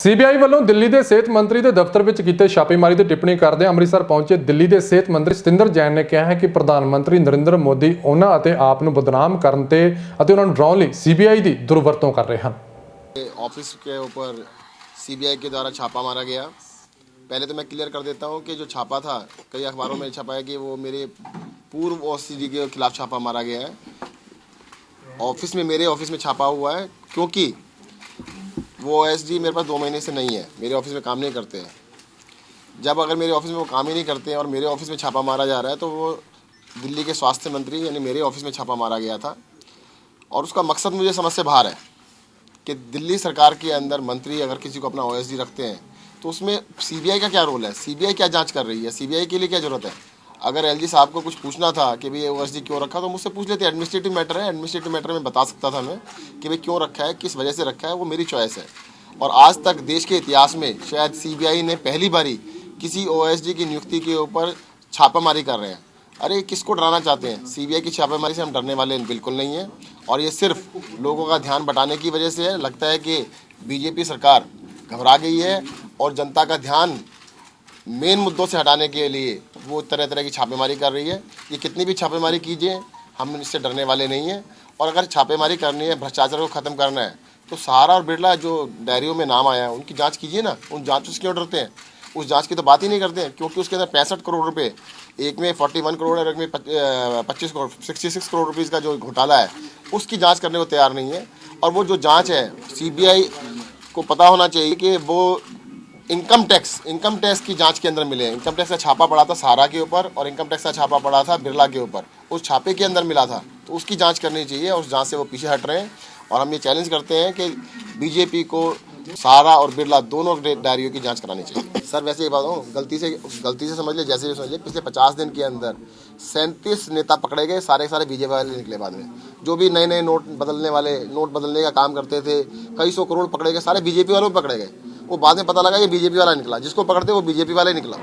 CBI ਵੱਲੋਂ ਦਿੱਲੀ ਦੇ ਸਿਹਤ ਮੰਤਰੀ ਦੇ ਦਫ਼ਤਰ ਵਿੱਚ ਕੀਤੇ ਛਾਪੇਮਾਰੀ ਦੀ ਟਿੱਪਣੀ ਕਰਦੇ ਅੰਮ੍ਰਿਤਸਰ ਪਹੁੰਚੇ ਦਿੱਲੀ ਦੇ ਸਿਹਤ ਮੰਤਰੀ ਸਤਿੰਦਰ ਜੈਨ ਨੇ ਕਿਹਾ ਹੈ ਕਿ ਪ੍ਰਧਾਨ ਮੰਤਰੀ ਨਰਿੰਦਰ ਮੋਦੀ ਉਹਨਾਂ ਅਤੇ ਆਪ ਨੂੰ ਬਦਨਾਮ ਕਰਨ ਤੇ ਅਤੇ ਉਹਨਾਂ ਨੂੰ ਡਰਾਉਣ ਲਈ ਸੀਬੀਆਈ ਦੀ ਦੁਰਵਰਤੋਂ ਕਰ ਰਹੇ ਹਨ। ऑफिस के ऊपर सीबीआई के द्वारा छापा मारा गया। पहले तो मैं क्लियर कर देता हूं कि जो छापा था, कई अखबारों में छपा है कि वो मेरे पूर्व ओसीडी के खिलाफ छापा मारा गया है। मेरे ऑफिस में छापा हुआ है क्योंकि वो ओएसडी मेरे पास 2 महीने से नहीं है, मेरे ऑफिस में काम नहीं करते हैं। जब अगर मेरे ऑफिस में वो काम ही नहीं करते हैं और मेरे ऑफिस में छापा मारा जा रहा है तो वो दिल्ली के स्वास्थ्य मंत्री यानी मेरे ऑफिस में छापा मारा गया था। और उसका मकसद मुझे समझ से बाहर है कि दिल्ली सरकार के अंदर मंत्री अगर किसी को अपना ओएसडी रखते हैं तो उसमें सीबीआई का क्या रोल है, सीबीआई क्या जांच कर रही है, सीबीआई के लिए क्या ज़रूरत है। अगर एलजी साहब को कुछ पूछना था कि भाई ओएसडी क्यों रखा तो मुझसे पूछ लेते। एडमिनिस्ट्रेटिव मैटर है, एडमिनिस्ट्रेटिव मैटर में बता सकता था मैं कि भाई क्यों रखा है, किस वजह से रखा है, वो मेरी चॉइस है। और आज तक देश के इतिहास में शायद सीबीआई ने पहली बारी किसी ओएसडी की नियुक्ति के ऊपर छापामारी कर रहे हैं। अरे किसको डराना चाहते हैं? सीबीआई की छापेमारी से हम डरने वाले बिल्कुल नहीं हैं और ये सिर्फ लोगों का ध्यान बटाने की वजह से है। लगता है कि बीजेपी सरकार घबरा गई है और जनता का ध्यान मेन मुद्दों से हटाने के लिए वो तरह तरह की छापेमारी कर रही है। ये कितनी भी छापेमारी कीजिए, हम इससे डरने वाले नहीं हैं। और अगर छापेमारी करनी है, भ्रष्टाचार को ख़त्म करना है तो सहारा और बिरला जो डायरियों में नाम आया है उनकी जाँच कीजिए ना। उन जाँचों से क्यों डरते हैं? उस जांच की तो बात ही नहीं करते हैं क्योंकि उसके अंदर 65 करोड़ रुपए, एक में 41 करोड़ और एक में 25 करोड़ 66 करोड़ रुपीज़ का जो घोटाला है उसकी जांच करने को तैयार नहीं है। और वो जो जांच है, सीबीआई को पता होना चाहिए कि वो इनकम टैक्स की जांच के अंदर मिले। इनकम टैक्स का छापा पड़ा था सहारा के ऊपर और इनकम टैक्स का छापा पड़ा था बिरला के ऊपर, उस छापे के अंदर मिला था तो उसकी जाँच करनी चाहिए और उस जाँच से वो पीछे हट रहे हैं। और हम ये चैलेंज करते हैं कि बीजेपी को सहारा और बिरला दोनों डायरियों की जांच करानी चाहिए। सर वैसे एक बात हो, गलती से समझ ले, जैसे भी समझ ले, पिछले 50 दिन के अंदर 37 नेता पकड़े गए, सारे बीजेपी वाले निकले। बाद में जो भी नए नोट बदलने का काम करते थे, कई 100 करोड़ पकड़े गए, सारे बीजेपी वालों पकड़े गए। वो बाद में पता लगा कि बीजेपी वाला निकला, जिसको पकड़ते वो बीजेपी वाला ही निकला।